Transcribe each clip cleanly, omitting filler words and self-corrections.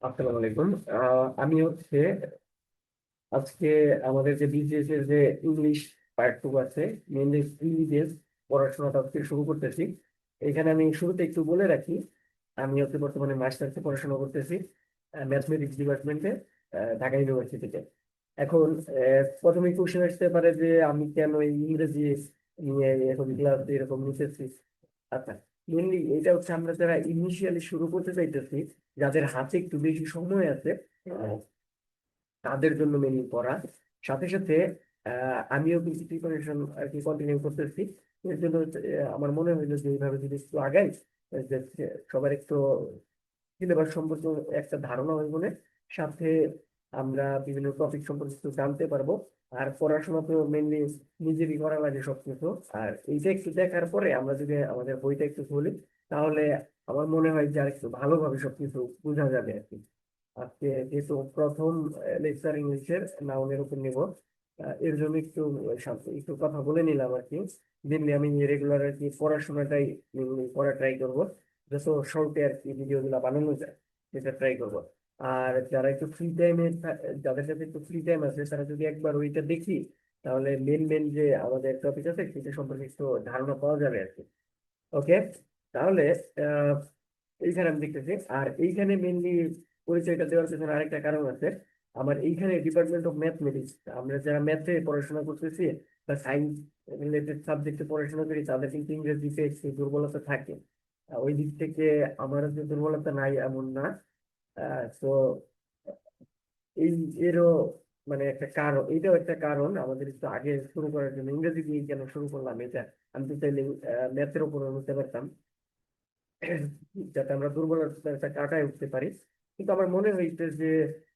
আসসালামু আলাইকুম। আমি হচ্ছে আজকে আমাদের যে বিসিএস এর যে ইংলিশ পার্ট টু আছে, মেনলি ইংলিশ পড়াশোনাটা আজকে শুরু করতেছি। এখানে আমি শুরুতে একটু বলে রাখি, আমি হচ্ছে বর্তমানে মাস্টার্সে পড়াশোনা করতেছি ম্যাথমেটিক্স ডিপার্টমেন্টে, ঢাকা ইউনিভার্সিটিতে। এখন প্রথমে কোশ্চেন আসতে পারে যে আমি কেন এই ইংরেজি নিয়ে এখন ক্লাস এরকম নিতেছি। আচ্ছা, মেনলি এটা হচ্ছে আমরা যারা ইনিশিয়ালি শুরু করতে চাইতেছি, যাদের হাতে একটু বেশি সময় আছে, তাদের জন্য মেনলি পড়া। সাথে সাথে আমিও কিছু প্রিপারেশন আর কি কন্টিনিউ করতেছি। এর জন্য আমার মনে হইলো যে এইভাবে যদি একটু আগাই, যে সবার একটু সিলেবাস সম্পর্কে একটা ধারণা হয়ে বলে, সাথে আমরা বিভিন্ন টপিক সম্পর্কে একটু জানতে পারবো। আর পড়াশোনা তো মেনলি নিজেরই করা লাগে সবকিছু। আর এইটা একটু দেখার পরে আমরা যদি আমাদের বইটা একটু খুলি, তাহলে আমার মনে হয় যে আর একটু ভালোভাবে সবকিছু বোঝা যাবে আর কি। আজকে যেহেতু প্রথম লেকচার ইংলিশের নাউনের উপর নিব, এর জন্য একটু একটু কথা বলে নিলাম আর কি। দিনলি আমি রেগুলার আর কি পড়াশোনাটাই পড়া ট্রাই করবো, যত শর্টে আর কি ভিডিও গুলা বানানো যায় সেটা ট্রাই করবো। আর যারা একটু ফ্রি টাইমে, যাদের কাছে একটু ফ্রি টাইম আছে, তারা যদি একবার ওইটা দেখি, তাহলে মেন মেন যে আমাদের টপিক আছে সেটা সম্পর্কে একটু ধারণা পাওয়া যাবে আর কি। ওকে, তাহলে আহ এইখানে আমি দেখতেছি। আর এইখানে মেনলি পরিচয়টা দেওয়ার পেছনে আরেকটা কারণ আছে। আমার এইখানে ডিপার্টমেন্ট অফ ম্যাথমেটিক্স, আমরা যারা ম্যাথে পড়াশোনা করতেছি বা সায়েন্স রিলেটেড সাবজেক্টে পড়াশোনা করি, তাদের কিন্তু ইংরেজিতে একটু দুর্বলতা থাকে। ওই দিক থেকে আমার যে দুর্বলতা নাই এমন না। তো এই এরও মানে একটা কারণ, এটাও একটা কারণ আমাদের একটু আগে শুরু করার জন্য ইংরেজি দিয়ে কেন শুরু করলাম এটা। আমি তো চাইলে ম্যাথের উপর নিতে পারতাম, যাতে আমরা দুর্বলতা কাটায় উঠতে পারি। কিন্তু আমার মনে হয়েছে যে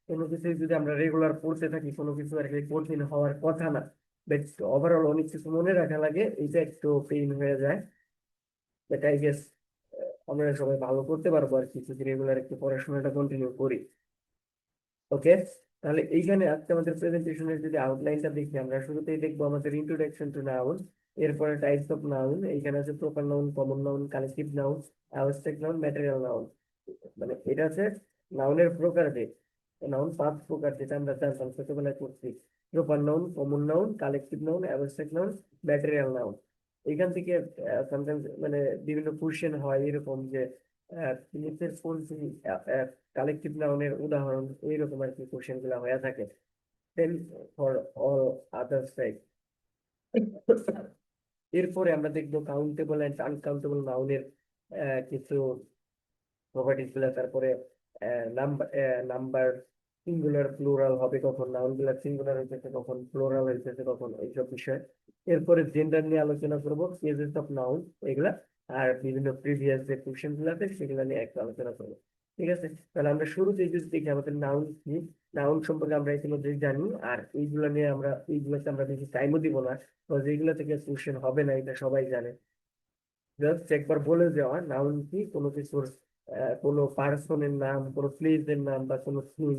কোনো কিছু যদি আমরা রেগুলার পড়তে থাকি, কোনো কিছু আর কি কঠিন হওয়ার কথা না, বাট ওভারঅল অনেক কিছু মনে রাখা লাগে, এটা একটু পেইন হয়ে যায়। বাট আই গেস আমরা সবাই ভালো করতে পারবো আর কি, যদি রেগুলার একটু পড়াশোনাটা কন্টিনিউ করি। ওকে, তাহলে এইখানে আজকে আমাদের প্রেজেন্টেশনের যদি আউটলাইনটা দেখি, আমরা শুরুতেই দেখবো আমাদের ইন্ট্রোডাকশন টু নাউন। এরপরে টাইপস অফ নাউন, এইখানে আছে proper noun, common noun, collective noun, abstract noun, material noun. মানে এটা আছে নাউনের প্রকার ভেদ। নাউন পাঁচ প্রকার, যেটা আমরা জানতাম ছোটবেলায় করছি: proper noun, common noun, collective noun, abstract noun, material noun. এখান থেকে সামটাইমস মানে বিভিন্ন কোশ্চেন হয় এরকম যে নিচের কোনটি কালেকটিভ নাউনের উদাহরণ, এইরকম আর কি কোশ্চেন গুলা হয়ে থাকে। Same for all other side. এরপরে আমরা দেখবো কাউন্টেবল এন্ড আনকাউন্টেবল নাউনের কিছু প্রপার্টিস গুলা। তারপরে নাম্বার নাম্বার সিঙ্গুলার প্লুরাল হবে কখন, নাউন গুলা সিঙ্গুলার হইতেছে কখন, প্লুরাল হইতেছে কখন, এইসব বিষয়। এরপরে জেন্ডার নিয়ে আলোচনা করবো, কেসেস অফ নাউন, এগুলা। আর বিভিন্ন প্রিভিয়াস যে কোশ্চেন গুলো আছে সেগুলো নিয়ে একটু আলোচনা করবো। ঠিক আছে, তাহলে আমরা শুরুতেই যদি দেখি আমাদের নাউন কি। নাউন সম্পর্কে আমরা ইতিমধ্যে জানি, আর এইগুলো নিয়ে আমরা এইগুলোতে আমরা বেশি টাইমও দিব না, তো যেগুলো থেকে কোশ্চেন হবে না এটা সবাই জানে। জাস্ট একবার বলে দেওয়া নাউন কি, কোনো কিছুর কোনো পার্সনের নাম, কোনো প্লেসের নাম, বা কোনো thing,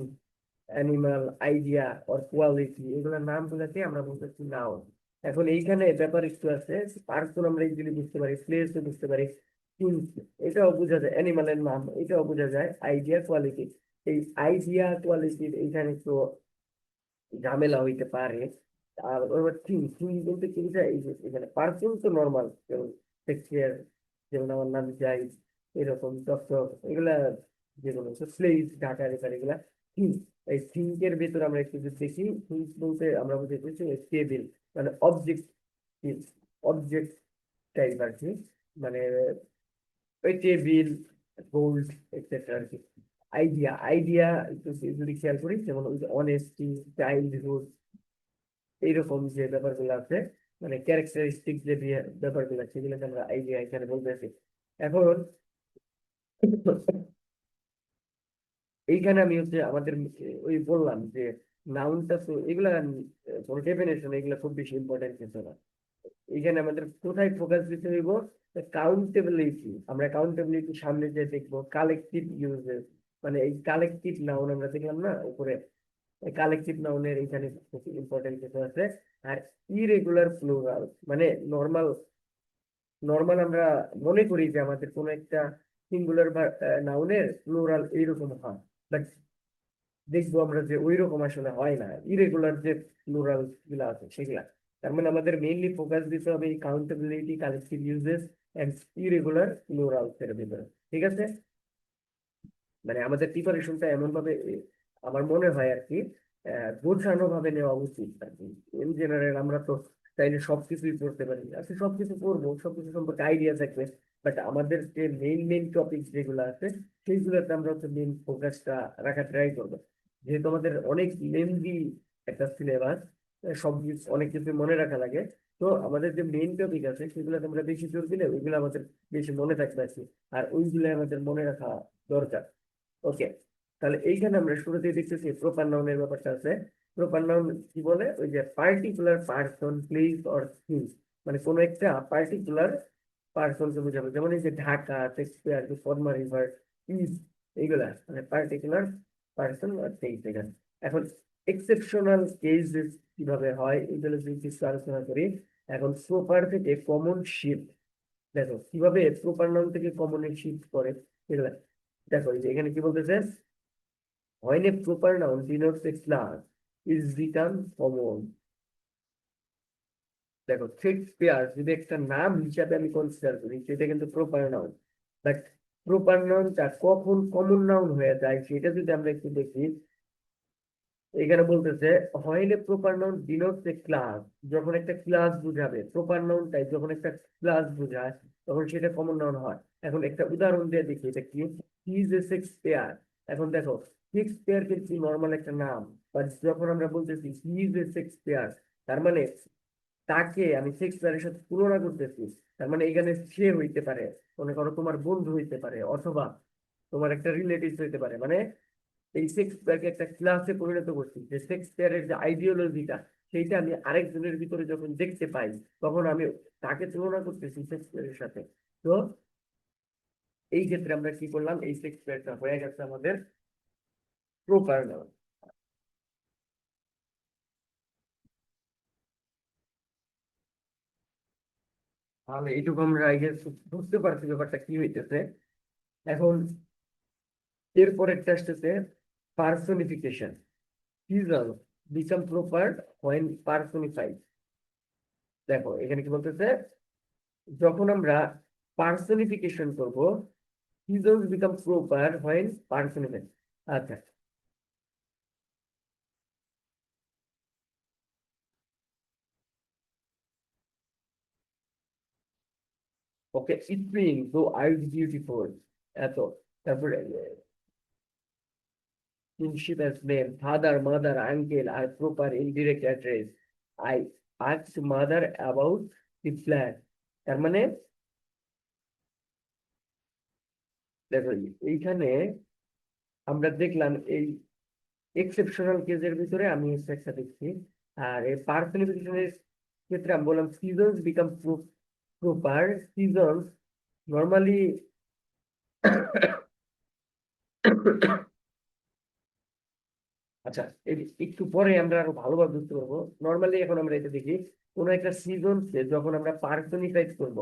animal, idea or quality, এগুলোর নামগুলোকে আমরা বলতেছি নাউন। এখন এইখানে ব্যাপার একটু আছে, পার্সন আমরা ইজিলি বুঝতে পারি, প্লেস বুঝতে পারি, থিং এটাও বোঝা যায়, অ্যানিমালের নাম এটাও বোঝা যায়, আইডিয়া কোয়ালিটি। এই আইডিয়া কোয়ালিটির এইখানে একটু ঝামেলা হইতে পারে। আর ওইবার থিং থিং বলতে কি বোঝায়, এই যে এখানে পারফিউম তো নর্মাল, যেমন টেক্সচার, যেমন আমার নাম যাই, এরকম ডক্টর, এগুলা যেগুলো স্লেজ, ঢাকা রেখার, এগুলা থিং। এই থিঙ্কের ভেতর আমরা একটু যদি দেখি, থিঙ্ক বলতে আমরা বুঝেছি টেবিল, মানে অবজেক্ট, অবজেক্ট টাইপ আর কি। মানে ওই টেবিল, গোল্ড, এক্সেট্রা আর কি। আইডিয়া, আইডিয়া একটু যদি খেয়াল করি, যেমন ওই যে অনেস্টি, চাইল্ডহুড, এইরকম যে ব্যাপারগুলো আছে, মানে ক্যারেক্টারিস্টিক যে ব্যাপারগুলো, সেগুলোকে আমরা আইডিয়া এখানে বলতেছি। এখন এইখানে আমি হচ্ছে আমাদের ওই বললাম যে নাউনটা তো এগুলা কোনো ডেফিনেশন, এগুলা খুব বেশি ইম্পর্টেন্ট কিছু না। এখানে আমাদের কোথায় ফোকাস দিতে হইব, কাউন্টেবিলিটি। আমরা কাউন্টেবিলিটি সামনে যে দেখবো কালেকটিভ ইউজেস, মানে এই কালেকটিভ নাউন আমরা দেখলাম না উপরে, কালেকটিভ নাউনের এখানে ইম্পর্টেন্ট কিছু আছে। আর ইরেগুলার প্লুরাল, মানে নর্মাল, নর্মাল আমরা মনে করি যে আমাদের কোনো একটা সিঙ্গুলার নাউনের প্লুরাল এইরকম হয়, বাট দেখবো আমরা যে ওই রকম আসলে হয় না, ইরেগুলার যে প্লুরাল গুলা আছে সেগুলা। তার মানে আমাদের মেইনলি ফোকাস দিতে হবে এই countability, collective usages and irregular plurals এর ভিতরে। ঠিক আছে, মানে আমাদের প্রিপারেশনটা এমন ভাবে আমার মনে হয় আর কি গোছানো ভাবে নেওয়া উচিত আর কি। ইন জেনারেল আমরা তো চাইলে সবকিছুই পড়তে পারি, আচ্ছা সবকিছু পড়বো, সবকিছু সম্পর্কে আইডিয়া থাকবে, বাট আমাদের যে মেইন মেইন টপিক যেগুলো আছে সেইগুলোতে আমরা হচ্ছে মেইন ফোকাসটা রাখার ট্রাই করবো। যেহেতু আমাদের অনেক লেন্দি একটা সিলেবাস, সব কিছু অনেক কিছু মনে রাখা লাগে, তো আমাদের যে মেইন টপিক আছে সেগুলোতে আমরা বেশি জোর দিলে ওইগুলো আমাদের বেশি মনে থাকবে আর কি। আর ওইগুলো আমাদের মনে রাখা দরকার। ওকে, তাহলে এইখানে আমরা শুরুতেই দেখতেছি প্রপার নাউনের ব্যাপারটা আছে। প্রপার নাউন কি বলে, ওই যে particular person, place or thing, মানে কোনো একটা পার্টিকুলার পার্সনকে বোঝাবে। যেমন এই যে Dhaka, Shakespeare, Padma river, is, এইগুলা মানে পার্টিকুলার পার্সন আর থিংস এখানে। এখন এক্সেপশনাল কেস কিভাবে হয় এগুলো যদি কিছু আলোচনা করি। এখন প্রপার থেকে কমন শিফট, দেখো কিভাবে প্রপার নাউন থেকে কমন শিফট করে এগুলা। দেখো এই যে এখানে কি বলতেছে, when a proper noun denotes a class is written common। দেখো শেক্সপিয়ার যদি একটা নাম হিসাবে আমি কনসিডার করি সেটা কিন্তু প্রপার নাউন, বাট প্রপার নাউনটা কখন কমন নাউন হয়ে যায় সেটা যদি আমরা একটু দেখি। এখানে বলতেছে হয় প্রপার নাউন ডিনোটস এ ক্লাস, যখন একটা ক্লাস বুঝাবে প্রপার নাউনটাই যখন একটা ক্লাস বুঝায় তখন সেটা কমন নাউন হয়। এখন একটা উদাহরণ দিয়ে দেখি এটা কি, হি ইজ এ শেক্সপিয়ার। এখন দেখো শেক্সপিয়ার কিন্তু নর্মাল একটা নাম, বাট যখন আমরা বলতেছি হি ইজ এ শেক্সপিয়ার, তার মানে তাকে আমি শেক্সপিয়ারের সাথে তুলনা করতেছি। তার মানে এখানে সে হইতে পারে, মনে করো তোমার বন্ধু হইতে পারে, অথবা তোমার একটা রিলেটিভ হইতে পারে। মানে এই শেক্সপিয়ারকে একটা ক্লাসে পরিণত করছি, যে শেক্সপিয়ারের যে আইডিওলজিটা সেইটা আমি আরেকজনের ভিতরে যখন দেখতে পাই তখন আমি তাকে তুলনা করতেছি শেক্সপিয়ারের সাথে। তো এই ক্ষেত্রে আমরা কি করলাম, এই শেক্সপিয়ারটা হয়ে গেছে আমাদের প্রপার নাউন। তাহলে এইটুকু আমরা আই গেস বুঝতে পারছি ব্যাপারটা কি হইতেছে। এখন এরপরেরটা আসতেছে personification. Season become proper when personified। দেখো এখানে কি বলতেছে, যখন আমরা পার্সনিফিকেশন করব, seasons become proper when personified। আচ্ছা, ওকে, স্প্রিং দো আই বিউটিফুল, এত, তারপরে kinship as name, father, mother, uncle are proper indirect address. I asked mother about the plan। তার মানে দেখো এইখানে আমরা দেখলাম এই এক্সেপশনাল কেসের ভিতরে আমি হচ্ছে একটা দেখছি। আর এই পার্সনিফিকেশনের ক্ষেত্রে আমি বললাম seasons become proper. Seasons normally আচ্ছা, একটু পরে আমরা আরো ভালোভাবে বুঝতে পারবো। নর্মালি এখন আমরা এটা দেখি, কোন একটা সিজনকে যখন আমরা পার্সনিফাইড করব,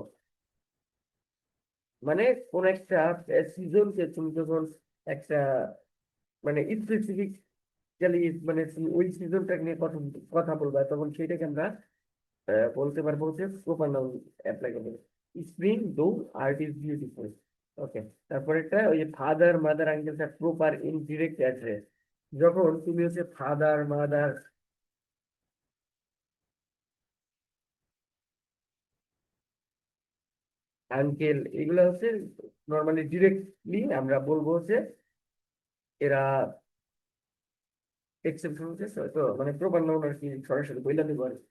মানে কোন একটা সিজনকে তুমি যখন একটা মানে স্পেসিফিক্যালি মানে তুমি ওই সিজনটা নিয়ে কথা কথা বলবা তখন সেটাকে আমরা বলতে পারবো যে প্রপার নাউন অ্যাপ্লিকেবল। স্প্রিং দো আর্ট ইজ বিউটিফুল। ওকে, তারপরেরটা ওই যে father, mother, uncle proper indirect address. যখন তুমি হচ্ছে ফাদার, মাদার, আঙ্কেল এগুলো হচ্ছে নর্মালি ডিরেক্টলি আমরা বলবো যে এরা এক্সেপশন হচ্ছে, তো মানে প্রপার নাউন আর কি সরাসরি বইলা দিব আর কি।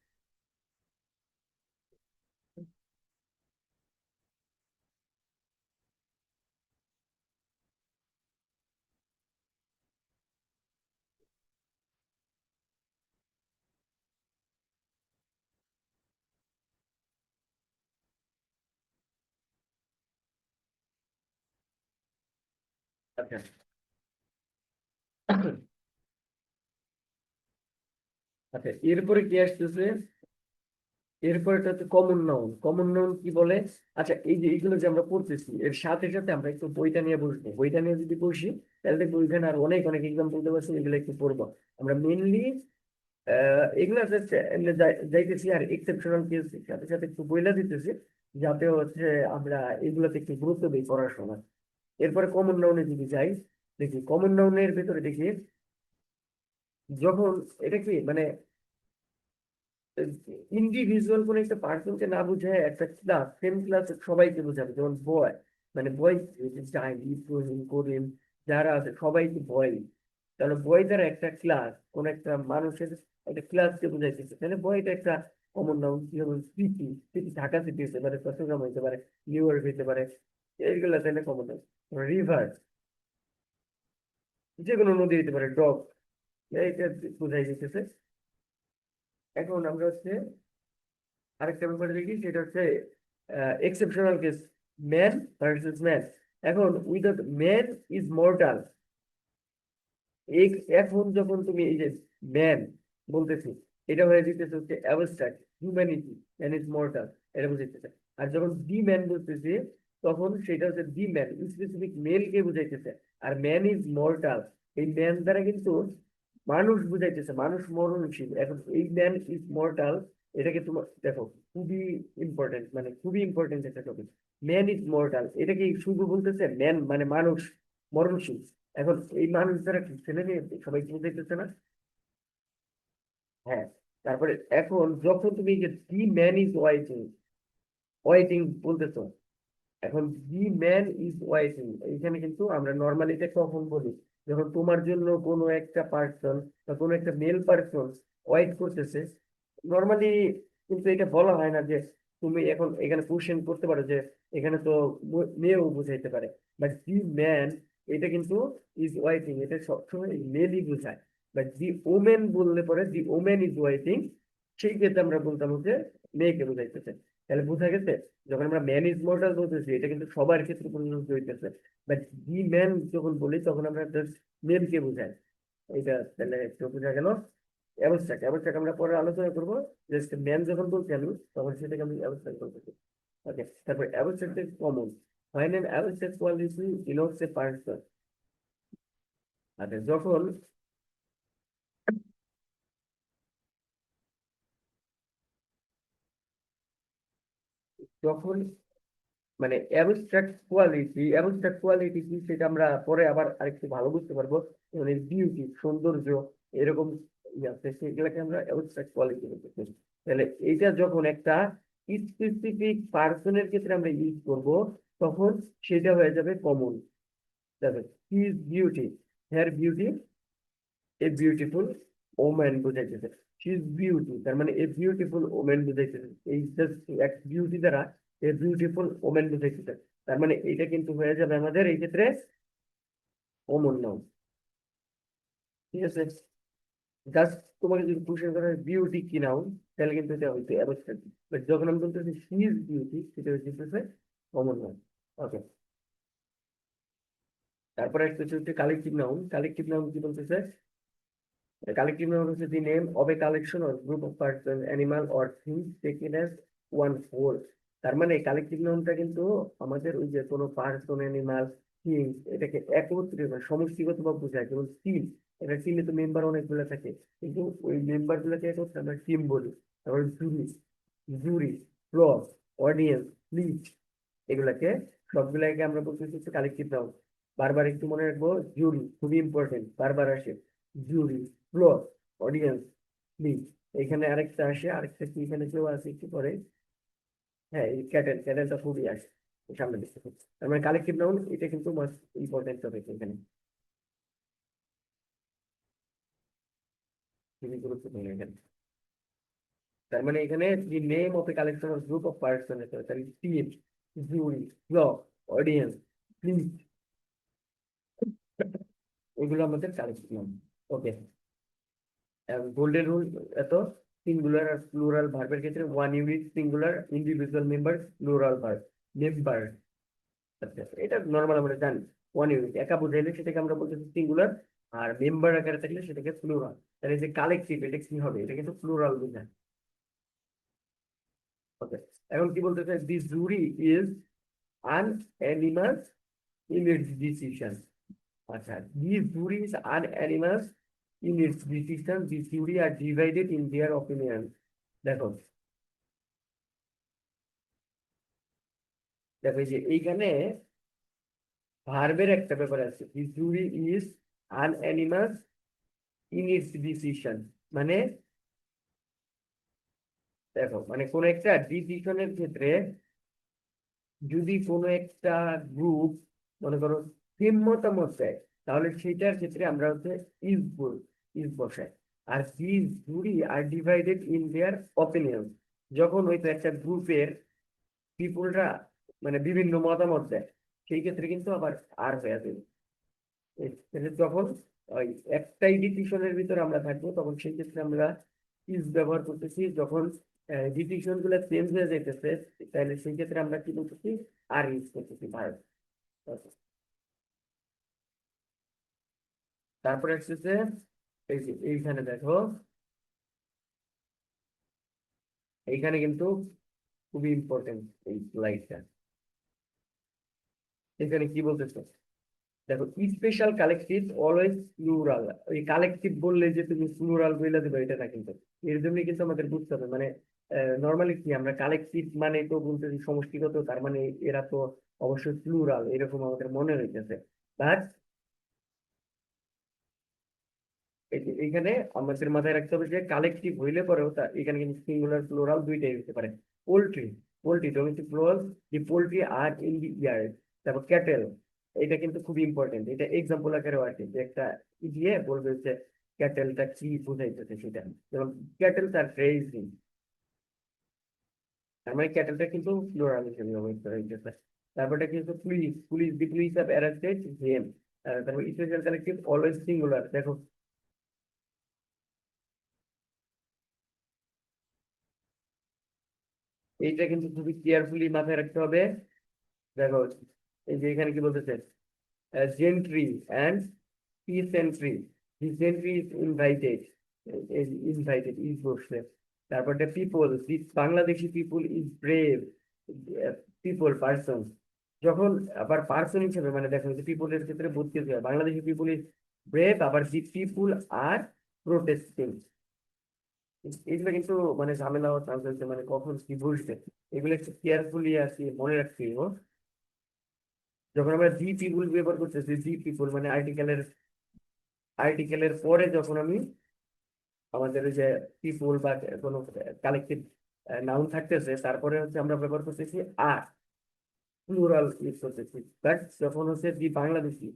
আচ্ছা, আচ্ছা এরপরে কি আসতেছে, এরপরটা হচ্ছে কমন নাউন। কমন নাউন কি বলে? আচ্ছা, এই যে এইগুলো যে আমরা পড়তেছি এর সাথে সাথে আমরা একটু বইটা নিয়ে বসবো। বইটা নিয়ে যদি বসি তাহলে দেখবো ওইখানে আর অনেক অনেক এক্সাম্পল দেওয়া আছে, এগুলো একটু পড়বো। আমরা মেনলি এগুলা just এমনি যাইতেছি আর এক্সেপশনাল কেস সাথে সাথে একটু বইলা দিতেছি, যাতে হচ্ছে আমরা এগুলোতে একটু গুরুত্ব দিই পড়ার সময়। এরপরে কমন নাউনে যদি যাই, দেখি কমন নাউনের ভেতরে দেখি যখন এটা কি মানে ইন্ডিভিজুয়াল কোন একটা পার্সনকে না বুঝায় একটা ক্লাস, সেম ক্লাস সবাইকে বোঝাবে। যেমন বয়, মানে বয় জাহিদ, ইব্রাহিম, করিম যারা আছে সবাইকে বয়। তাহলে বয় দ্বারা একটা ক্লাস, কোন একটা মানুষের একটা ক্লাসকে বোঝাইতেছে, তাহলে বয়টা একটা কমন নাউন। যেমন সিটি, সিটি ঢাকা সিটি হতে পারে, চট্টগ্রাম হতে পারে, নিউ ইয়র্ক হতে পারে, এইগুলা তাহলে কমন নাউন। রিভার, যে কোনো নদী হতে পারে, ডগ, এইটা বোঝাই যেতেছে। এখন আমরা হচ্ছে আরেকটা ব্যাপারে দেখি, সেটা হচ্ছে exceptional case, man versus man. এখন উইদাউট ম্যান ইজ মর্টাল, এখন যখন তুমি এই যে ম্যান বলতেছি, এটা হয়ে যেতেছে হচ্ছে abstract, humanity, man is mortal, এটা বুঝাইতেছে। আর যখন দি ম্যান বলতেছি, তখন সেটা হচ্ছে দি ম্যান স্পেসিফিক মেলকে বুঝাইতেছে। আর ম্যান ইজ মর্টাল, এই ম্যান দ্বারা কিন্তু মানুষ বুঝাইতেছে, মানুষ মরণশীল। এখন এই ম্যান ইজ মর্টাল, এটাকে তোমার দেখো খুবই ইম্পর্টেন্ট, মানে খুবই ইম্পর্টেন্ট একটা টপিক। ম্যান ইজ মর্টাল, এটা কি শুধু বলতেছে ম্যান মানে মানুষ মরণশীল? এখন এই মানুষ দ্বারা কি ছেলে মেয়ে সবাই বুঝাইতেছে না? হ্যাঁ। তারপরে এখন যখন তুমি এই যে the man is waiting, waiting বলতেছো, এখন দি ম্যান ইজ ওয়াইটিং, এইখানে কিন্তু আমরা নর্মালি এটা কখন বলি? যখন তোমার জন্য কোনো একটা পার্সন বা কোনো একটা মেল পার্সন ওয়াইট করতেছে। নর্মালি কিন্তু এটা বলা হয় না যে তুমি এখন এখানে কোশ্চেন করতে পারো যে এখানে তো মেয়েও বুঝাইতে পারে, বাট দি ম্যান এটা কিন্তু ইজ ওয়াইটিং, এটা সবসময় মেলই বোঝায়। বাট দি ওমেন বললে পরে দি ওমেন ইজ ওয়াইটিং, সেই ক্ষেত্রে আমরা বলতাম যে মেয়েকে বোঝাইতেছে। তাহলে বোঝা গেছে, যখন আমরা ম্যান ইজ মর্টাল বলতেছি এটা কিন্তু সবার ক্ষেত্রে প্রযোজ্য হইতেছে। বাট দি ম্যান যখন বলি তখন আমরা জাস্ট মেলকে বোঝাই। এটা তাহলে একটু বোঝা গেল। অ্যাবস্ট্রাক্ট, অ্যাবস্ট্রাক্ট আমরা পরে আলোচনা করবো। জাস্ট ম্যান যখন বলছি আমি, তখন সেটাকে আমি অ্যাবস্ট্রাক্ট বলতেছি। ওকে, তারপর abstract is common when an abstract quality denotes a person। আচ্ছা, যখন যখন মানে অ্যাবস্ট্রাক্ট কোয়ালিটি কি সেটা আমরা পরে আবার আরেকটু ভালো বুঝতে পারবো। মানে বিউটি, সৌন্দর্য, এরকম আছে, সেগুলোকে আমরা অ্যাবস্ট্রাক্ট কোয়ালিটি বলতেছি। তাহলে এইটা যখন একটা স্পেসিফিক পার্সনের ক্ষেত্রে আমরা ইউজ করব, তখন সেটা হয়ে যাবে কমন। দেখো, his beauty, her beauty, a beautiful woman বুঝাইতেছে। শি ইজ বিউটি, তার মানে এ বিউটিফুল ওম্যান বুঝাইতেছে। এই জাস্ট এক বিউটি দ্বারা এ বিউটিফুল ওম্যান বুঝাইতেছে। তার মানে এটা কিন্তু হয়ে যাবে আমাদের এই ক্ষেত্রে কমন নাউন। ঠিক আছে, জাস্ট তোমাকে যদি কোশ্চেন করা হয় বিউটি কি নাউন, তাহলে কিন্তু এটা হইতে অ্যাবস্ট্রাক্ট। বাট যখন আমি বলতেছি শি ইজ বিউটি, সেটা হচ্ছে কমন নাউন। ওকে, তারপরে হচ্ছে কালেকটিভ নাউন। কালেকটিভ নাউন কি বলতেছে? কালেকটিভ নাউন হচ্ছে the name of a collection or group of person, animal or things taken as one whole। তার মানে কালেকটিভ নাউনটা কিন্তু আমাদের ওই যে কোনো পার্সন, অ্যানিমাল, থিংস, এটাকে একত্রে মানে সমষ্টিগতভাবে বোঝায়। যেমন টিম, এটা টিমে তো মেম্বার অনেকগুলো থাকে, কিন্তু ওই মেম্বার গুলোকে একত্রে আমরা টিম বলি। তারপর জুরি, জুরি, ক্লব, অডিয়েন্স, প্লিজ, এগুলাকে সবগুলাকে আমরা বলতেছি হচ্ছে কালেকটিভ নাউন। বারবার একটু মনে রাখবো, জুরি খুবই ইম্পর্টেন্ট, বারবার আসে। জুরি, ফ্লোর, অডিয়েন্স, প্লিজ। এখানে আরেকটা আসে, আরেকটা কি এখানে কেউ আছে একটু পরে। হ্যাঁ, এই ক্যাটেল, ক্যাটেলটা খুবই আসে সামনে দিকে। তার মানে কালেকটিভ নাউন এটা কিন্তু মাস্ট ইম্পর্টেন্ট টপিক এখানে, খুবই গুরুত্বপূর্ণ এখানে। তার মানে এখানে the name of a collection of group of person, তাহলে team, jury, floor, audience, please, এগুলো আমাদের collective noun. Okay, golden rule এত সিঙ্গুলার আর প্লুরাল ভার্বের ক্ষেত্রে one unit singular, individual member plural verb, member. আচ্ছা, এটা নর্মাল আমরা জানি। ওয়ান ইউনিট একা বুঝাইলে সেটাকে আমরা বলতেছি সিঙ্গুলার, আর মেম্বার আকারে থাকলে সেটাকে প্লুরাল। তাহলে যে কালেকটিভ, এটা কি হবে? এটা কিন্তু প্লুরাল বোঝায়। ওকে, এখন কি বলতেছে, this jury is unanimous in its decision. আচ্ছা, this jury is unanimous in its decision. The jury are divided in their opinion. দেখো, দেখো এই যে এইখানে ভার্বের একটা ব্যাপার আছে, দি জুরি is unanimous in its decision, মানে দেখো মানে কোন একটা ডিসিশনের ক্ষেত্রে যদি কোনো একটা গ্রুপ মনে করো সেম মতামত দেয়, তাহলে সেটার ক্ষেত্রে আমরা হচ্ছে ইজ বসাই। আর this jury are divided in their opinion, যখন হয়তো একটা গ্রুপের পিপুলরা মানে বিভিন্ন মতামত দেয়, সেই ক্ষেত্রে কিন্তু আবার আর হয়ে যাবে। যখন ওই একটাই ডিসিশনের ভিতরে আমরা থাকবো, তখন সেই ক্ষেত্রে আমরা ইজ ব্যবহার করতেছি। যখন ডিসিশন গুলো চেঞ্জ হয়ে যাইতেছে, তাহলে সেই ক্ষেত্রে আমরা কি বলতেছি, আর ইউজ করতেছি ভার্ব। তারপরে আসতেছে এই যে এইখানে দেখো, এইখানে কিন্তু খুবই ইম্পর্টেন্ট এই স্লাইডটা। এখানে কি বলতেছে দেখো, স্পেশাল কালেকটিভ অলওয়েজ প্লুরাল। ওই কালেকটিভ বললে যে তুমি প্লুরাল বলে দেবে, এটা না কিন্তু। এর জন্য কিন্তু আমাদের বুঝতে হবে, মানে নর্মালি কি আমরা কালেকটিভ মানে তো বলতেছি সমষ্টিগত, তার মানে এরা তো অবশ্যই প্লুরাল, এরকম আমাদের মনে হইতেছে। বাট এইখানে আমাদের মাথায় রাখতে হবে যে কালেকটিভ হইলে পরেও তা এখানে কিন্তু সিঙ্গুলার প্লুরাল দুইটাই হতে পারে। Poultry, poultry domestic plural, the poultry are in the yard. তারপর ক্যাটেল, এটা কিন্তু খুবই ইম্পর্টেন্ট, এটা এক্সাম্পল আকারেও আছে, যে একটা দিয়ে বলবে যে ক্যাটেলটা কি বোঝাইতেছে সেটা। যেমন ক্যাটেল তার রেইজিং, তার মানে ক্যাটেলটা কিন্তু প্লুরাল হিসেবে ব্যবহৃত করা হইতেছে। তারপরটা কিন্তু police, police the police have arrested him. তারপর স্পেশাল কালেকটিভ অলওয়েজ সিঙ্গুলার। দেখো এইটা কিন্তু খুবই কেয়ারফুলি মাথায় রাখতে হবে। দেখো এই যে এখানে কি বলতেছে, gentry and peasantry, the gentry is invited, invited is বসছে। তারপরে people, the Bangladeshi people is brave, people person. যখন আবার পার্সন হিসেবে মানে দেখো পিপলের ক্ষেত্রে বুঝতে হবে, বাংলাদেশি পিপল ইজ ব্রেভ, আবার দি পিপল আর প্রোটেস্টিং। এগুলো কিন্তু মানে ঝামেলা হওয়ার চান্স আছে, মানে কখন কি বুঝবে, এগুলো একটু কেয়ারফুলি আর কি মনে রাখতে হবে। যখন আমরা দি পিপুল ব্যবহার করতেছি, দি পিপুল মানে আর্টিকেলের পরে যখন আমি আমাদের ওই যে পিপুল বা কোনো কালেকটিভ নাউন থাকতেছে, তারপরে হচ্ছে আমরা ব্যবহার করতেছি আর, প্লুরাল ইউজ করতেছি। বাট যখন হচ্ছে দি বাংলাদেশি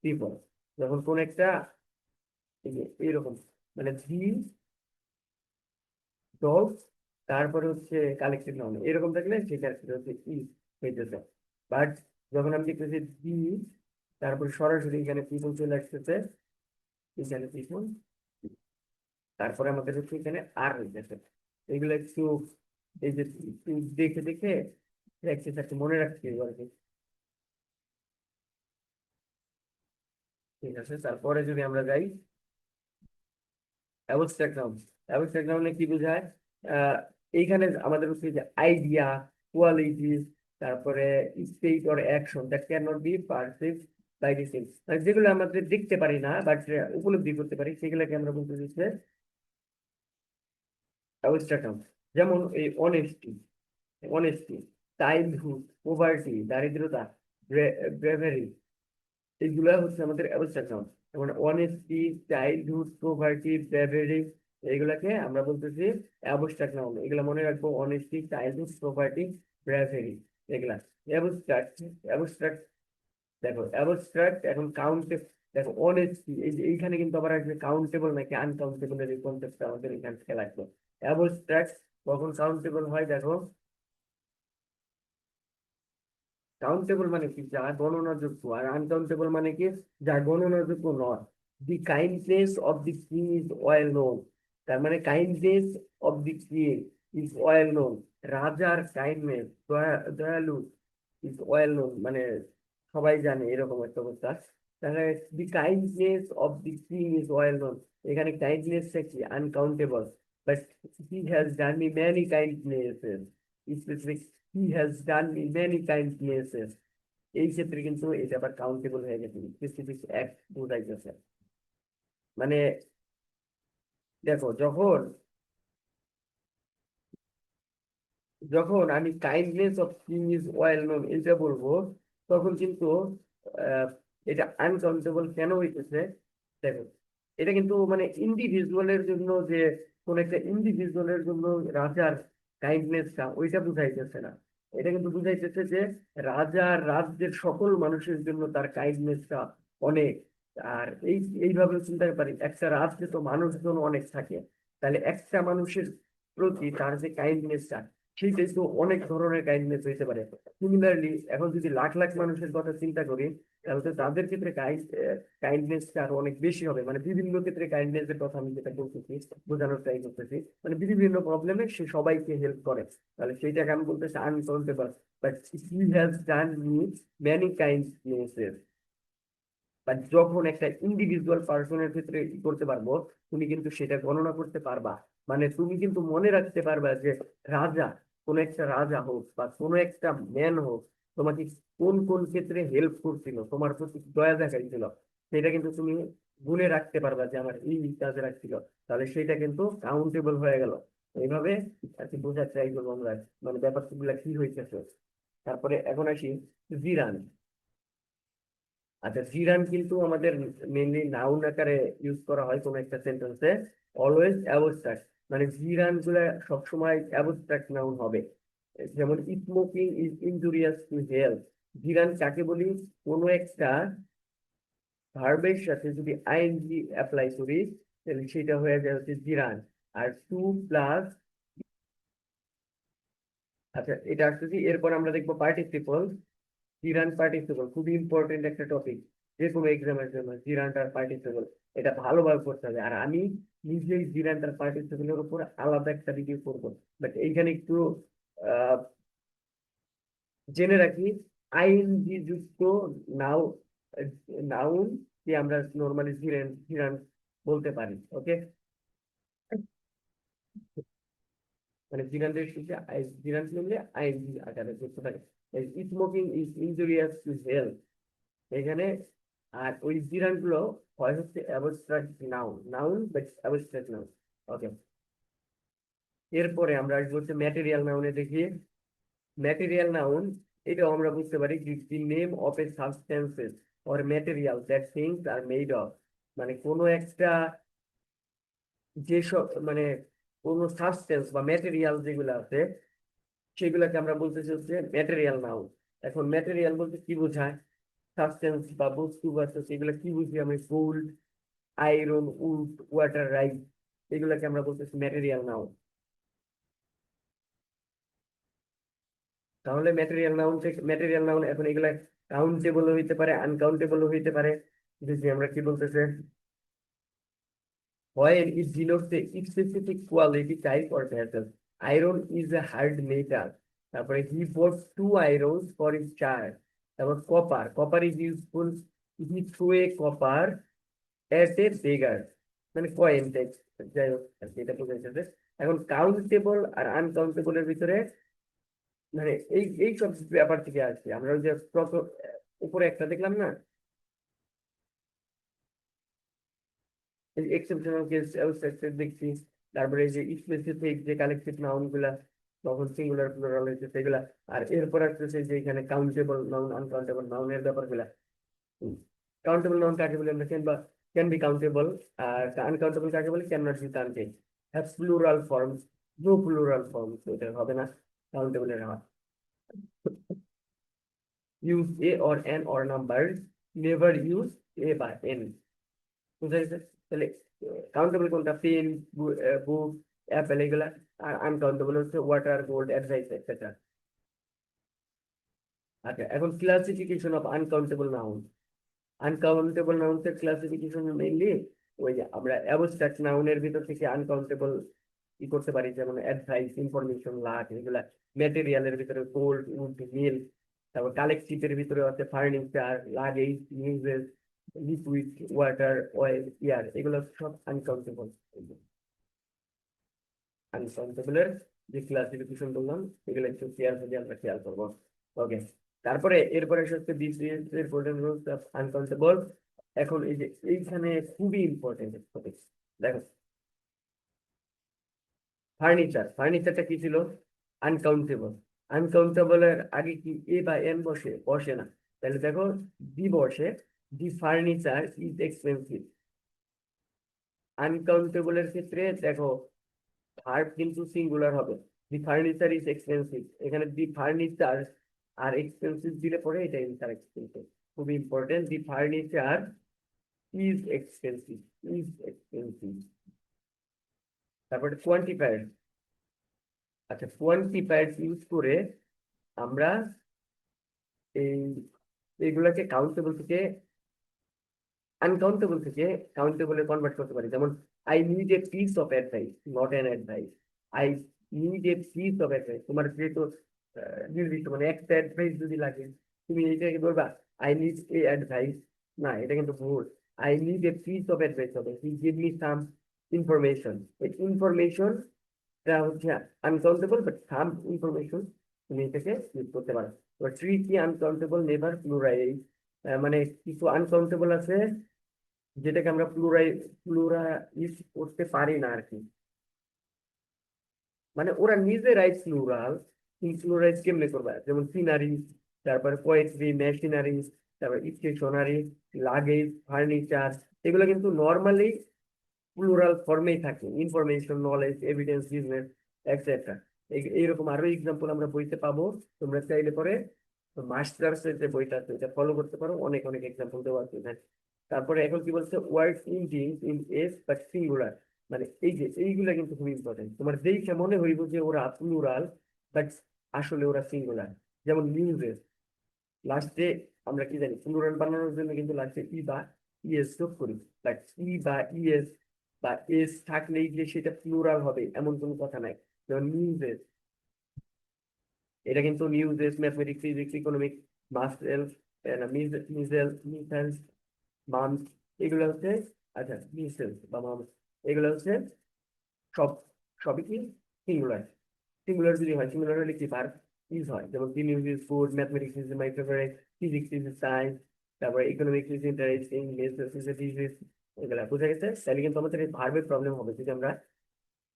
পিপল, যখন কোন একটা এই যে এইরকম মানে দি ডগ, তারপরে হচ্ছে কালেকটিভ নাউন এরকম থাকলে সেটা হচ্ছে ই হইতেছে। বাট যখন আমি দেখতেছি দি, তারপরে সরাসরি এখানে পিপল চলে আসতেছে, এখানে পিপল, তারপরে আমাদের হচ্ছে এখানে আর হইতেছে। এগুলো একটু এই যে একটু দেখে দেখে প্র্যাকটিস একটু মনে রাখতে হবে আর কি। ঠিক আছে, তারপরে যদি আমরা যাই অ্যাবস্ট্রাক্ট নাউন। অ্যাবস্ট্রাক্ট নাউনে কি বোঝায়, আহ এইখানে আমাদের হচ্ছে যে আইডিয়া, কোয়ালিটিস, তারপরে state or action that can not be perceived by the sense, যেগুলো আমাদের দেখতে পারি না বাট উপলব্ধি করতে পারি, সেগুলোকে আমরা বলতে দিচ্ছে অ্যাবস্ট্রাক্ট নাউন। যেমন এই অনেস্টি, অনেস্টি, চাইল্ডহুড, পোভার্টি, দারিদ্রতা, ব্রেভারি, এইগুলা হচ্ছে আমাদের অ্যাবস্ট্রাক্ট নাউন। যেমন অনেস্টি, চাইল্ডহুড, পোভার্টি, ব্রেভারি, এইগুলাকে আমরা বলতেছি অ্যাবস্ট্রাক্ট নাউন। এগুলা মনে রাখবো, অনেস্টি, চাইল্ডহুড, প্রপার্টি, ব্রেভারি, এগুলা অ্যাবস্ট্রাক্ট। অ্যাবস্ট্রাক্ট, দেখো অ্যাবস্ট্রাক্ট এখন কাউন্টে, দেখো অনেস্টি এই যে এইখানে কিন্তু আবার আসবে কাউন্টেবল নাকি আনকাউন্টেবল এর কনসেপ্টটা আমাদের এখান থেকে লাগবে। অ্যাবস্ট্রাক্ট কখন কাউন্টেবল হয়, দেখো কাউন্টেবল মানে কি, যা গণনাযোগ্য, আর আনকাউন্টেবল মানে কি, যা গণনাযোগ্য নয়। The kindness of the king is well known, তার মানে kindness of the king is well known, রাজার কাইন্ডনেস, দয়ালু, ইজ ওয়েল নোন মানে সবাই জানে, এরকম একটা অবস্থা। তাহলে the kindness of the king is well known, এখানে কাইন্ডনেস কি uncountable, but he has done me many kindness, specific he has done many kindnesses, এই ক্ষেত্রে কিন্তু এটা আবার কাউন্টেবল হয়ে গেছে, স্পেসিফিক অ্যাক্ট বোঝাইতেছে। মানে দেখো, যখন যখন আমি kindness of king is well known এটা বলবো, তখন কিন্তু আহ, এটা আনকাউন্টেবল কেন হইতেছে। দেখো, এটা কিন্তু মানে ইন্ডিভিজুয়ালের জন্য, যে কোন একটা ইন্ডিভিজুয়ালের জন্য রাজার কাইন্ডনেসটা ওইটা বুঝাইতেছে না। এটা কিন্তু বুঝাইতেছে যে রাজার রাজ্যের সকল মানুষের জন্য তার কাইন্ডনেসটা অনেক। আর এইভাবে চিন্তা পারি, একটা রাজ্যে তো মানুষজন অনেক থাকে, তাহলে একটা মানুষের প্রতি তার যে কাইন্ডনেসটা, সেটাই তো অনেক ধরনের কাইন্ডনেস হইতে পারে। সিমিলারলি এখন যদি লাখ লাখ মানুষের কথা চিন্তা করি, তাহলে তো তাদের ক্ষেত্রে কাইন্ডনেসটা আরো অনেক বেশি হবে। মানে বিভিন্ন ক্ষেত্রে কাইন্ডনেস এর কথা আমি যেটা বলতেছি, বোঝানোর ট্রাই করতেছি, মানে বিভিন্ন প্রবলেমে সে সবাইকে হেল্প করে। তাহলে সেইটাকে আমি বলতেছি uncountable, but he has done me many kindnesses. বা যখন একটা ইন্ডিভিজুয়াল পার্সনের ক্ষেত্রে ই করতে পারবো, তুমি কিন্তু সেটা গণনা করতে পারবা। মানে তুমি কিন্তু মনে রাখতে পারবা যে রাজা, কোন একটা রাজা হোক বা কোনো একটা ম্যান হোক, তোমাকে কোন কোন ক্ষেত্রে হেল্প করছিল, তোমার প্রতি দয়া দেখাইছিল, সেটা কিন্তু তুমি গুনে রাখতে পারবা যে আমার এই কাজে রাখছিল। তাহলে সেটা কিন্তু কাউন্টেবল হয়ে গেল। এইভাবে আর কি বোঝার ট্রাই করবো আমরা, মানে ব্যাপারগুলা কি হয়েছে। তারপরে এখন আসি জিরান। আচ্ছা, জিরান কিন্তু আমাদের মেনলি নাউন আকারে ইউজ করা হয় কোনো একটা সেন্টেন্সে, অলওয়েজ অ্যাবস্ট্রাক্ট। মানে জিরান গুলা সবসময় অ্যাবস্ট্রাক্ট নাউন হবে। যেমন smoking is injurious to health, gerund কাকে বলি? কোনো একটা ভার্বের সাথে যদি আইএনজি অ্যাপ্লাই করি, তাহলে সেটা হয়ে যায় হচ্ছে জিরান। আর টু প্লাস, আচ্ছা এটা আসছে কি, এরপর আমরা দেখবো পার্টিসিপল। জিরান পার্টিসিপল খুবই ইম্পর্টেন্ট একটা টপিক, যে কোনো এক্সামের জন্য জিরানটার পার্টিসিপল এটা ভালোভাবে করতে হবে। আর আমি নিজেই জিরানটার পার্টিসিপলের উপর আলাদা একটা ভিডিও করবো, বাট এইখানে একটু আহ জেনে রাখি, আইএনজি যুক্ত নাও নাউন কি আমরা নর্মালি জিরান জিরান বলতে পারি। ওকে, মানে জিরানের সাথে জিরান মিললে আইএনজি আকারে করতে পারি। Smoking is injurious to health এখানে। আর ওই জিরান গুলো হয় হচ্ছে abstract noun, noun but abstract noun. Okay, এরপরে আমরা আসবো হচ্ছে ম্যাটেরিয়াল নাউনে দেখি। ম্যাটেরিয়াল নাউন, এটাও আমরা বুঝতে পারি the name of a substances or material that things are made of. মানে কোনো একটা, যেসব মানে কোনো সাবস্টেন্স বা ম্যাটেরিয়াল যেগুলো আছে, সেগুলোকে আমরা বলতেছি হচ্ছে ম্যাটেরিয়াল নাউন। এখন ম্যাটেরিয়াল বলতে কি বোঝায়? সাবস্টেন্স বা বস্তু আছে, সেগুলো কি বুঝি আমি? Gold, iron, wood, water, rice, এগুলাকে আমরা বলতেছি ম্যাটেরিয়াল নাউন। তাহলে ম্যাটেরিয়াল নাউন থেকে ম্যাটেরিয়াল নাউন, এখন এগুলা কাউন্টেবল হইতে পারে, আনকাউন্টেবল হইতে পারে। যদি আমরা কি বলতেছে, when it denotes a specific quality, type or metal. Iron is a hard metal. তারপরে he bought 2 irons for his child. তারপর copper, copper is useful, he threw a copper at a beggar, মানে coin type. যাই হোক আর কি, এটা বোঝাইতেছে। এখন countable আর uncountable এর ভিতরে মানে এই সব ব্যাপার থেকে আসছে। আমরা ওই যে উপরে একটা দেখলাম না, এক্সেপশনাল কেস দেখছি। তারপরে এই যে স্পেসিফিক যে কালেকটিভ নাউন গুলা, তখন সিঙ্গুলার প্লুরাল হয়েছে সেগুলা। আর এরপর আসতেছে যে এখানে কাউন্টেবল নাউন, আনকাউন্টেবল নাউনের ব্যাপারগুলা। কাউন্টেবল নাউন কাকে বলে? আমরা ক্যান বি কাউন্টেবল। আর আনকাউন্টেবল কাকে বলে? Can not be counted, have plural form, no plural form, এটা হবে না কাউন্টেবল এর আমার। Use a or an or number, never use a বা এন। বুঝা গেছে? তাহলে কাউন্টেবল কোনটা? পেন, বুক, অ্যাপেল, এগুলা। আর আনকাউন্টেবল হচ্ছে ওয়াটার, গোল্ড, অ্যাডভাইস, এটসেট্রা। আচ্ছা, এখন classification of uncountable noun. Uncountable নাউন্সের ক্লাসিফিকেশন মেইনলি ওই যে আমরা অ্যাবস্ট্রাক্ট নাউনের ভিতর থেকে আনকাউন্টেবল কি করতে পারি, যেমন অ্যাডভাইস, ইনফরমেশন, লাট, এগুলা। ম্যাটেরিয়ালের ভিতরে গোল্ড, উড, মিল। তারপর কালেকটিভের ভিতরে আছে furniture, luggage, নিউজেস, liquid, water, oil, air, এগুলো সব আনকাউন্টেবল। আনকাউন্টেবলের যে ক্লাসিফিকেশন বললাম এগুলো একটু কেয়ারফুলি আমরা খেয়াল করবো। ওকে, তারপরে এরপরে হচ্ছে দিস এর গোল্ডেন রুলস অফ আনকাউন্টেবল। এখন এই যে এইখানে খুবই ইম্পর্টেন্ট টপিক। দেখো, ফার্নিচারটা কি ছিল? আনকাউন্টেবল। আনকাউন্টেবলের আগে কি এ বা এন বসে? বসে না। তাহলে দেখো, ডি বসে, দি ফার্নিচার ইজ এক্সপেন্সিভ। আনকাউন্টেবলের ক্ষেত্রে দেখো, ভার্ব কিন্তু সিঙ্গুলার হবে, দি ফার্নিচার ইজ এক্সপেন্সিভ। এখানে দি ফার্নিচার আর এক্সপেন্সিভ দিলে পরে এটা ইনকারেক্ট কিন্তু। খুব important, the furniture is expensive, is expensive. তারপরে কোয়ান্টিফায়ার। আচ্ছা, কোয়ান্টিফায়ার ইউজ করে আমরা এই এইগুলাকে কাউন্টেবল থেকে, আনকাউন্টেবল থেকে কাউন্টেবলে কনভার্ট করতে পারি। যেমন I need a piece of advice, not an advice. I need a piece of advice, তোমার যেহেতু নির্দিষ্ট মানে একটা অ্যাডভাইস যদি লাগে, তুমি এইটাকে বলবা আই নিড এ অ্যাডভাইস। না, এটা কিন্তু ভুল। I need a piece of advice হবে, he give me some information. এই ইনফরমেশনটা হচ্ছে আনকাউন্টেবল, বাট সাম ইনফরমেশন তুমি এটাকে ইউজ করতে পারো। তো ট্রি কি আনকাউন্টেবল নেভার প্লুরাইল, মানে কিছু আনকাউন্টেবল আছে যেটাকে আমরা প্লুরাইজ করতে পারি না আর কি। মানে ওরা নিজেরাই প্লুরাল, প্লুরাইজ কেমনে করবে? যেমন সিনারি, তারপরে পোয়েট্রি, মেশিনারি, তারপর স্টেশনারি, লাগেজ, ফার্নিচার, এগুলো কিন্তু নর্মালি প্লুরাল ফর্মেই থাকে। Information, knowledge, evidence, business, etcetera. এইরকম আরো এক্সাম্পল আমরা বইতে পাবো। তোমরা চাইলে পরে মাস্টার্স এর যে বইটা আছে এটা ফলো করতে পারো, অনেক অনেক এক্সাম্পল দেওয়া আছে এখানে। তারপরে এখন কি বলছে, word ending in s but singular. মানে এই যে এইগুলা কিন্তু খুব ইম্পর্টেন্ট, তোমার দেখে মনে হইব যে ওরা প্লুরাল, বাট আসলে ওরা সিঙ্গুলার। যেমন নিউজেস, লাস্টে আমরা কি জানি, প্লুরাল বানানোর জন্য কিন্তু লাস্টে ই বা ইএস যোগ করি। বাট ই বা ইএস বা এস থাকলেই যে সেটা প্লুরাল হবে এমন কোনো কথা নাই। যেমন নিউজেস, এটা কিন্তু নিউজেস, mathematics, physics, economics, muscle, মিজেল, missiles, mum's, এগুলো হচ্ছে, আচ্ছা মিসেলস বা মামস, এগুলো হচ্ছে সব, সবই কি সিঙ্গুলার। সিঙ্গুলার যদি হয়, সিঙ্গুলার হলে কি ভার্ব ইজ হয়। যেমন the news is good, mathematics is my favourite, physics is science, তারপরে economics is interesting, business is a disease. এগুলা বুঝা গেছে? তাহলে কিন্তু আমাদের এই ভার্বের প্রবলেম হবে যদি আমরা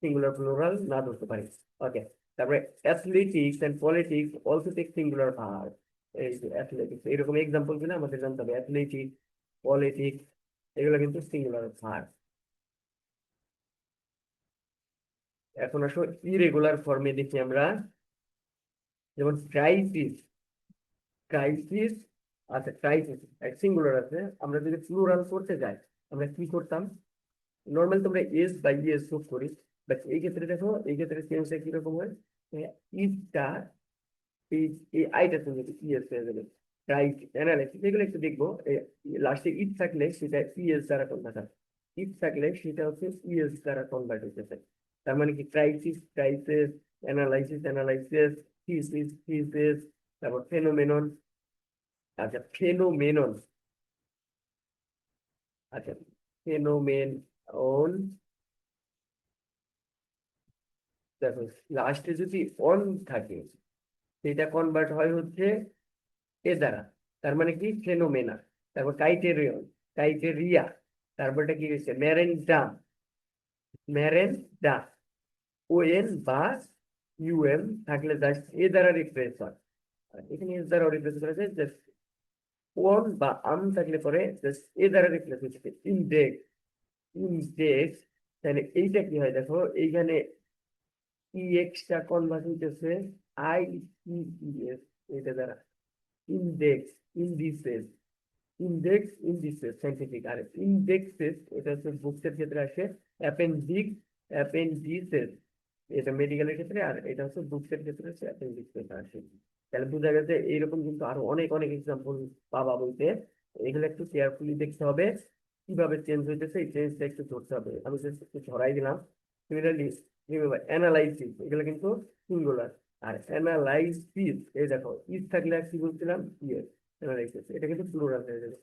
সিঙ্গুলার প্লুরাল না ধরতে পারি। ওকে, তারপরে athletics and politics also take singular verb. এই যে অ্যাথলেটিক্স, এরকম এক্সাম্পল গুলো আমাদের জানতে হবে। অ্যাথলেটিক্স, পলিটিক্স, এগুলো কিন্তু সিঙ্গুলার ভার্ব। এখন আসো ইরেগুলার ফর্মে দেখি আমরা। যেমন ক্রাইসিস, ক্রাইসিস, আচ্ছা ক্রাইসিস সিঙ্গুলার আছে, আমরা যদি প্লুরাল করতে যাই আমরা কি করতাম? নর্মাল তোমরা এস বাই এস যোগ করি, বাট এই ক্ষেত্রে দেখো, এই ক্ষেত্রে চেঞ্জটা কিরকম হয়? ইজটা, এই এই আইটা তুমি ইএস হয়ে যাবে। রাইট অ্যানালাইসিস, এগুলো একটু দেখবো। লাস্টে ইট থাকলে সেটা ইএস দ্বারা কনভার্ট হয়, ইট থাকলে সেটা হচ্ছে ইএস দ্বারা কনভার্ট হতেছে। তার মানে কি, crisis, crisis, analysis, analysis, thesis, thesis, তারপর ফেনোমেনন। আচ্ছা ফেনোমেনন, আচ্ছা ফেনোমেনন, দেখো লাস্টে যদি অন থাকে সেটা কনভার্ট হয় হচ্ছে এ দ্বারা। তার মানে কি, ফেনোমেনা। তারপর কাইটেরিয়ন, কাইটেরিয়া, তারপরটা কি হয়েছে, মেরেন্ডা, মেরেন্ডা, ওএন বা ইউএম থাকলে জাস্ট এ দ্বারা রিপ্লেস হয়। আর এখানে এস দ্বারা রিপ্লেস করা যায়, জাস্ট ওন বা আম থাকলে পরে জাস্ট এ দ্বারা রিপ্লেস হচ্ছে ইনডেক্স, ইনডেক্স। তাহলে এইটা কি হয় দেখো, এইখানে ইএক্সটা কনভার্ট হইতেছে আই এস, এটা দ্বারা index, indices, index, indices scientific. আর ইন্ডেক্সেস এটা হচ্ছে বুকসের ক্ষেত্রে আসে, অ্যাপেন্ডিক্স, অ্যাপেন্ডিসেস এটা মেডিকেলের ক্ষেত্রে, আর এটা হচ্ছে বুকসের ক্ষেত্রে হচ্ছে অ্যাপেন্ডিক্স আসে। তাহলে বোঝা গেছে এইরকম কিন্তু আরো অনেক অনেক এক্সাম্পল পাবা বলতে। এগুলো একটু কেয়ারফুলি দেখতে হবে, কিভাবে চেঞ্জ হইতেছে এই চেঞ্জটা একটু ধরতে হবে। আমি জাস্ট একটু ধরাই দিলাম। সিমিলারলি রিমেম্বার অ্যানালাইসিস, এগুলো কিন্তু সিঙ্গুলার। আর অ্যানালাইসিস, এই দেখো ইস থাকলে আর কি বলছিলাম, ইয়েস, অ্যানালাইসিস এটা কিন্তু প্লুরাল হয়ে যাবে।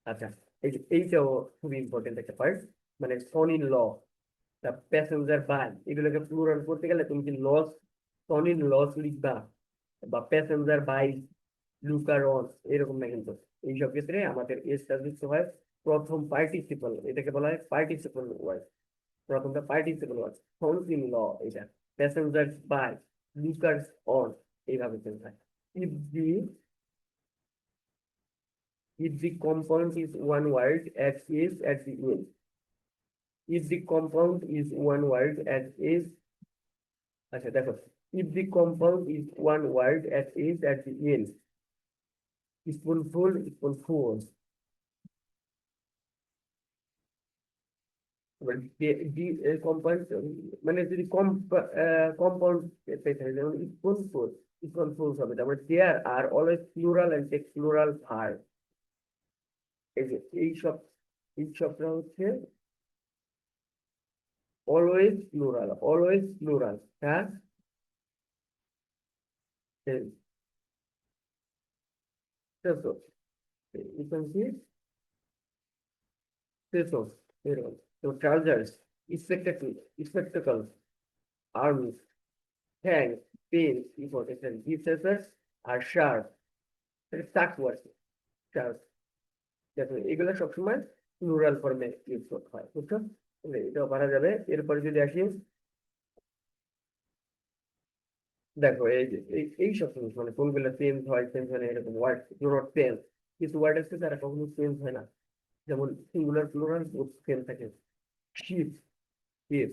আচ্ছা, এই যে এইটাও খুবই ইম্পর্টেন্ট একটা পার্ট, মানে সন ইন ল। তা প্যাসেঞ্জার বাই, এগুলোকে প্লুরাল করতে গেলে তুমি কি লস, টনিন লস লিখবা, বা প্যাসেঞ্জার বাই লুকার অন, এরকম না কিন্তু। এইসব ক্ষেত্রে আমাদের এসটা যুক্ত হয় প্রথম পার্টিসিপল, এটাকে বলা হয় পার্টিসিপল ওয়ার্ড। প্রথমটা participle word, phones in law, এটা প্যাসেঞ্জার বাই লুকার্স অন, এইভাবে চলতে হয়। If the if the compound is one word as is at the end. If the compound is one word as is, আচ্ছা দেখো, if the compound is one word as is at the end, spoonful, spoonful, compound, মানে যদি compound থাকে, যেমন spoonful, spoonful হবে, তারপরে there are always plural and takes plural verb. এই যে এই সবটা হচ্ছে অলওয়েজ প্লুরাল, অলওয়েজ প্লুরাল, হ্যাঁ। So, you can see pesos, euros. So trousers, spectacles, arms, hands, pins, important. These scissors are sharp. Start words, sharp. দেখো এগুলো সবসময় plural ফর্মে ইউজ করতে হয়, বুঝছো? এটাও পারা যাবে। এরপরে যদি আসি, দেখো এই যে এই সব জিনিস, মানে কোনগুলো চেঞ্জ হয়, চেঞ্জ হয় না, এরকম ওয়ার্ড ডু নট চেঞ্জ। কিছু ওয়ার্ড আছে যারা কখনো চেঞ্জ হয় না, যেমন সিঙ্গুলার প্লুরাল সেম থাকে। Ship, ship,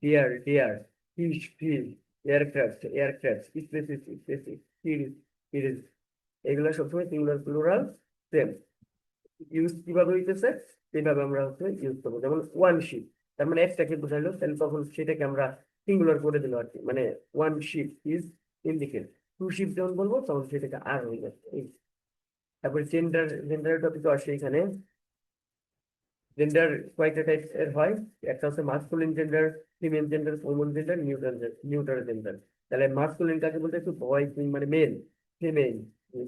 deer, deer, fish, fish, aircraft, aircraft, species, species, series, series, এগুলো সবসময় সিঙ্গুলার প্লুরাল সেম। ইউজ কিভাবে হইতেছে সেইভাবে আমরা হচ্ছে ইউজ করবো। যেমন ওয়ান শিপ, তার মানে একটাকে বোঝাইলো, তাহলে তখন সেটাকে আমরা সিঙ্গুলার করে দিলো আর কি, মানে one ship is indicate. Two ship যখন বলবো তখন সেটাকে আর হয়ে যাচ্ছে। তারপরে জেন্ডার, জেন্ডার টপিক আসে এখানে। জেন্ডার কয়েকটা টাইপ এর হয়, একটা হচ্ছে masculine gender, female gender, women gender, neutral gender. তাহলে মাস্কুলিন কাকে বলতে, একটু বয় কুইন মানে মেল, ফিমেল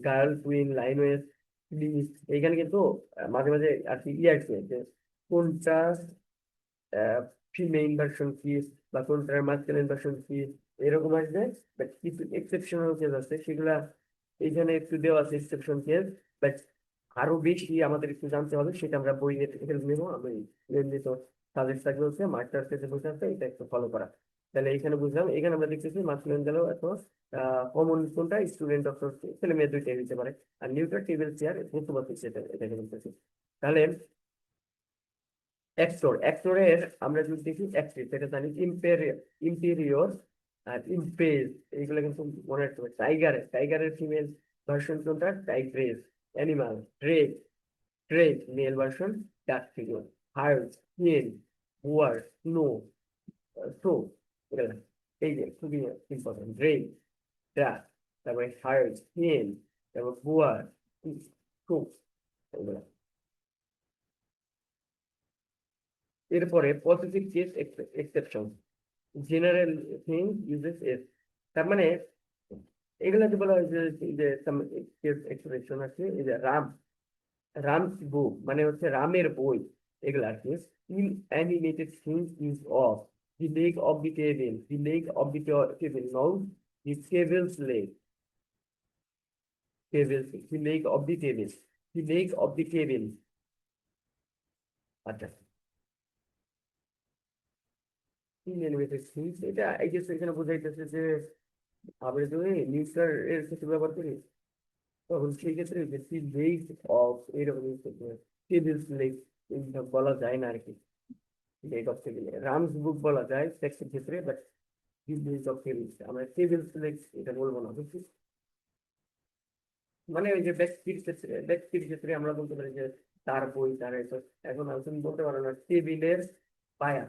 গার্ল, কুইন, লাইনওয়েজ, প্লিজ। এইখানে কিন্তু মাঝে মাঝে আর কি আসছে যে কোনটা ফিমেল ভার্সন কি বা কোনটার মাস্কুলিন ভার্সন কি, এরকম আসবে। বাট কিছু এক্সেপশনাল কেস আছে, সেগুলা এইখানে একটু দেওয়া আছে এক্সেপশন কেস। বাট আরো বেশি আমাদের একটু জানতে হবে, সেটা আমরা বই হেল্প নেবো। আমি মেনলি তো সাজেস্ট থাকবে হচ্ছে মাস্টার্স এর যে বই আছে এটা একটু ফলো করা। তাহলে এখানে বুঝলাম, এখানে আমরা দেখতেছি মাস্কুলিন গেলেও এত কমন কোনটা, স্টুডেন্ট অফ, ছেলে মেয়ে দুইটাই দিতে পারে। আর নিউটার, টেবিল, চেয়ার, বস্তুবাদী, সেটা এটাকে বলতেছি। তাহলে অ্যাক্টর, অ্যাক্টরের আমরা যদি দেখি অ্যাক্ট্রেস, এটা জানি ইম্পেরিয়র, ইম্পেরিয়র আর ইম্পেজ, এইগুলো কিন্তু মনে রাখতে হবে। টাইগার, টাইগারের ফিমেল ভার্সন কোনটা, tigress. Animal, drake, drake male version, duck figure. Hart, হিয়েন, বুয়ার, স্নো, সো, এগুলো এই যে খুবই ইম্পর্টেন্ট। ড্রেক, ডাক, তারপরে হার্ট, হিয়েন, তারপর বুয়ার, সো, এগুলো। এরপরে positive case exception, general thing uses S, তার মানে এগুলাকে বলা হয় যে সাম এক্সপ্রেশন আছে। এই যে রাম, রামস বুক মানে হচ্ছে রামের বই, এগুলা আর কি। In animated thing is of, the leg of the table, the leg of the table, no, the table's leg, table's, the leg of the table, the leg of the table. আচ্ছা, ইন অ্যানিমেটেড থিংস, এটা এই যে এখানে বোঝাইতেছে যে আমরা যদি nuclear এর ক্ষেত্রে ব্যবহার করি, তখন সেই ক্ষেত্রে বেশি লেগ অফ, এরকম টেবিলস লেগ বলা যায় না আর কি। লেগ অফ টেবিল, রামস বুক বলা যায় টেক্সটের ক্ষেত্রে, বাট লেগ অফ টেবিলস আমরা টেবিলস লেগ এটা বলবো না, বুঝছি? মানে ওই যে ব্যক্তির ক্ষেত্রে, ব্যক্তির ক্ষেত্রে আমরা বলতে পারি যে তার বই, তার এটা। এখন তুমি বলতে পারো না টেবিলের পায়া,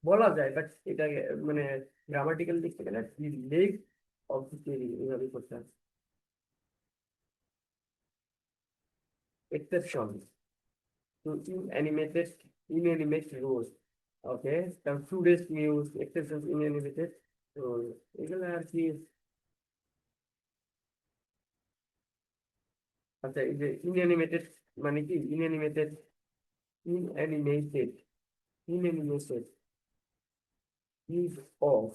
বলা যায়, বাট এটা মানে গ্রামাটিক্যাল দিক থেকে না, লেগ অফ টেবিল এভাবে করতে হবে। Exception to inanimate rules. Okay, some today's news, exceptions, inanimate rules. এগুলো আর কি। আচ্ছা, এই যে inanimated মানে কি, inanimated, inanimated, inanimated, is of,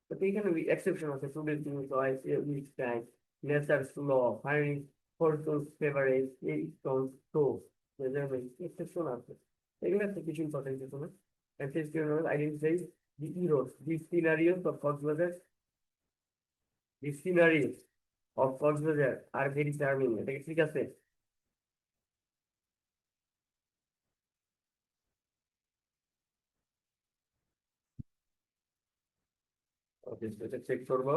তো এখানে এক্সেপশন আছে, today choice, which time, nature's law, finding fortune favours, এই স্টোন শো, মেজারমেন্ট, এক্সেপশন আছে। এগুলো তো কিছু ইম্পর্টেন্ট কিছু না। And since you know, identify the heroes, the scenarios of Coxbazaar, the scenarios of Coxbazaar are very charming, এটা কি ঠিক আছে? ওকে, এটা চেক করবো।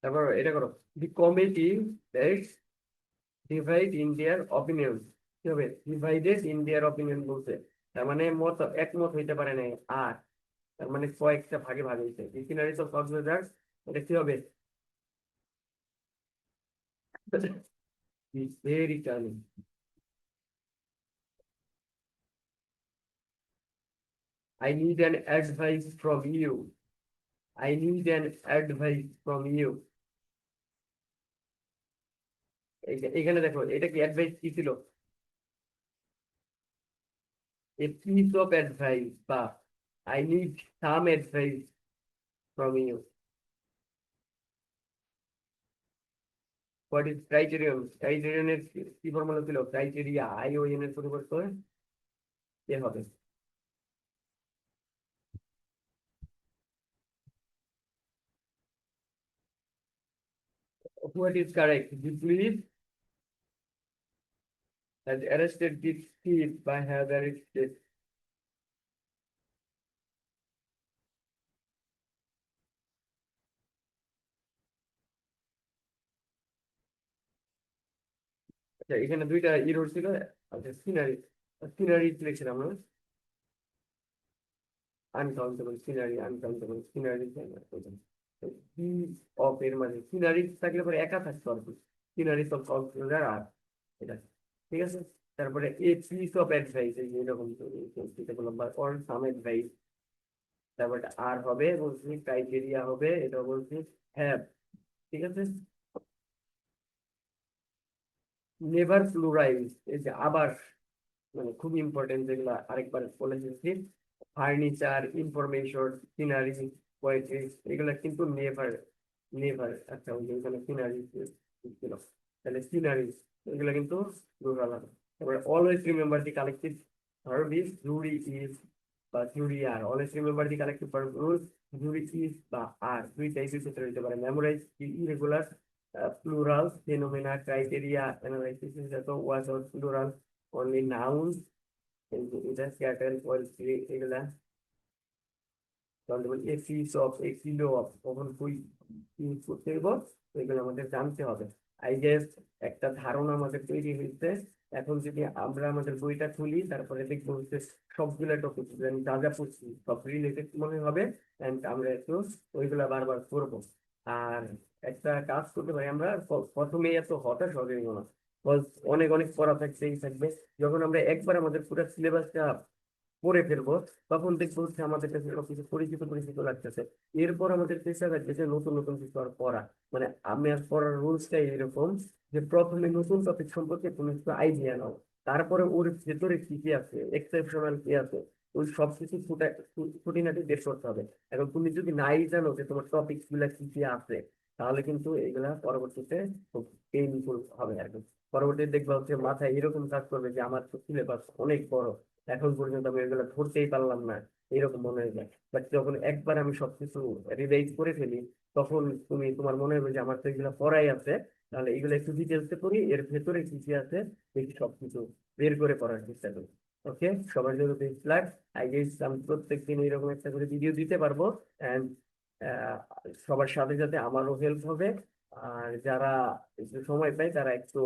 তারপর এটা করো, the committee that divide in their opinion, কি হবে? Divided in their opinion বলছে, তার মানে মত একমত হইতে পারে না। আর তার মানে কয়েকটা ভাগে ভাগ হইছে। The scenarios of Coxbazaar, এটা কি হবে? It's very charming. I need an advice from you. I need an advice from you. এখানে দেখো, এটা কি অ্যাডভাইস কি ছিল? A piece of advice, বা I need some advice from you. What is criterion? Criterion এর কি ফর্মুলা ছিল? ক্রাইটেরিয়া, ION এর পরিবর্তে কে হবে? What is correct? The police has arrested this thief by hazardous death. আচ্ছা, এখানে দুইটা ইরোর ছিল। আচ্ছা, সিনারি, সিনারি সিলেকশন আমরা uncountable scenery, uncountable scenery, be of এর মানে সিনারি থাকলে পরে একা থাকতো আর কি, সিনারি সব কক্সবাজার আর এটা, ঠিক আছে। তারপরে এ পিস অফ অ্যাডভাইস, এই যে এরকম যেটা বললাম, বা অর সাম অ্যাডভাইস। তারপরে আর হবে বলছি, ক্রাইটেরিয়া হবে, এটা বলছি হ্যাভ, ঠিক আছে। নেভার প্লুরাইজ, এই যে আবার, মানে খুব ইম্পর্টেন্ট, যেগুলো আরেকবার বলে দিচ্ছি। ফার্নিচার, ইনফরমেশন, সিনারি, পোয়েট্রি, এগুলো কিন্তু নেভার, নেভার। আচ্ছা, ওই যে ওখানে সিনারি ছিল, তাহলে সিনারি, এগুলো কিন্তু রুরাল হবে। তারপরে always remember the collective verb is jury is বা jury are, always remember the collective verb rule, jury is বা আর, দুই টাইপের ক্ষেত্রে হতে পারে। Memorise irregular plural, phenomena, criteria, analysis যত was or plural, only nouns, এটা স্ক্যাটার, পোয়েট্রি, এগুলা যেমন a piece of, a kilo of, কখন কই ইউজ করতে হবে, এগুলো আমাদের জানতে হবে। আই গেস একটা ধারণা আমাদের তৈরি হয়েছে। এখন যদি আমরা আমাদের বইটা খুলি, তারপরে দেখবো হচ্ছে সবগুলা টপিক যা যা পড়ছি সব রিলেটেড মনে হবে, এন্ড আমরা একটু ওইগুলা বারবার করবো। আর একটা কাজ করতে পারি আমরা, প্রথমে এত হতাশ হবে না, অনেক অনেক পড়া থাকতেই থাকবে। যখন আমরা একবার আমাদের পুরো সিলেবাসটা পড়ে ফেলবো, তখন দেখবো হচ্ছে আমাদের কাছে সবকিছু পরিচিত পরিচিত লাগতেছে। এরপর আমাদের চেষ্টা থাকবে যে নতুন নতুন কিছু আর পড়া, মানে আমি আর পড়ার রুলসটাই এরকম যে প্রথমে নতুন টপিক সম্পর্কে কোনো একটু আইডিয়া নাও, তারপরে ওর ভেতরে কি কি আছে, এক্সেপশনাল কি আছে, ওই সবকিছু খুঁটিনাটি বের করতে হবে। এখন তুমি যদি নাই জানো যে তোমার টপিক গুলা কি কি আছে, তাহলে কিন্তু এগুলা পরবর্তীতে খুব পেইনফুল হবে আর কি। পরবর্তীতে দেখবা হচ্ছে মাথায় এরকম কাজ করবে যে আমার তো সিলেবাস অনেক বড়, এখন পর্যন্ত আমি এগুলো ধরতেই পারলাম না, এরকম মনে হয়ে যায়। বাট যখন একবার আমি সবকিছু রিভাইজ করে ফেলি, তখন তুমি তোমার মনে হবে যে আমার তো এগুলো পড়াই আছে, তাহলে এগুলো একটু ডিটেলসে পড়ি, এর ভেতরে কি কি আছে দেখি সবকিছু বের করে পড়ার চেষ্টা করি। ওকে, সবার জন্য বেস্ট লাক। আই গেস আমি প্রত্যেকদিন এরকম একটা করে ভিডিও দিতে পারবো, এন্ড সবার সাথে সাথে আমারও হেল্প হবে। আর যারা একটু সময় পায় তারা একটু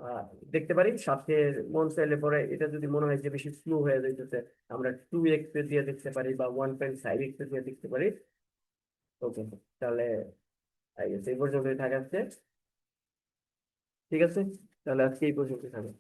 আহ, দেখতে পারি সাথে, মন চাইলে পরে এটা যদি মনে হয় যে বেশি স্লো হয়ে যাইতেছে, আমরা 2x দিয়ে দেখতে পারি বা 1.5x দিয়ে দেখতে পারি। ওকে, তাহলে এই পর্যন্তই থাকা যাচ্ছে। ঠিক আছে, তাহলে আজকে এই পর্যন্ত থাকবে।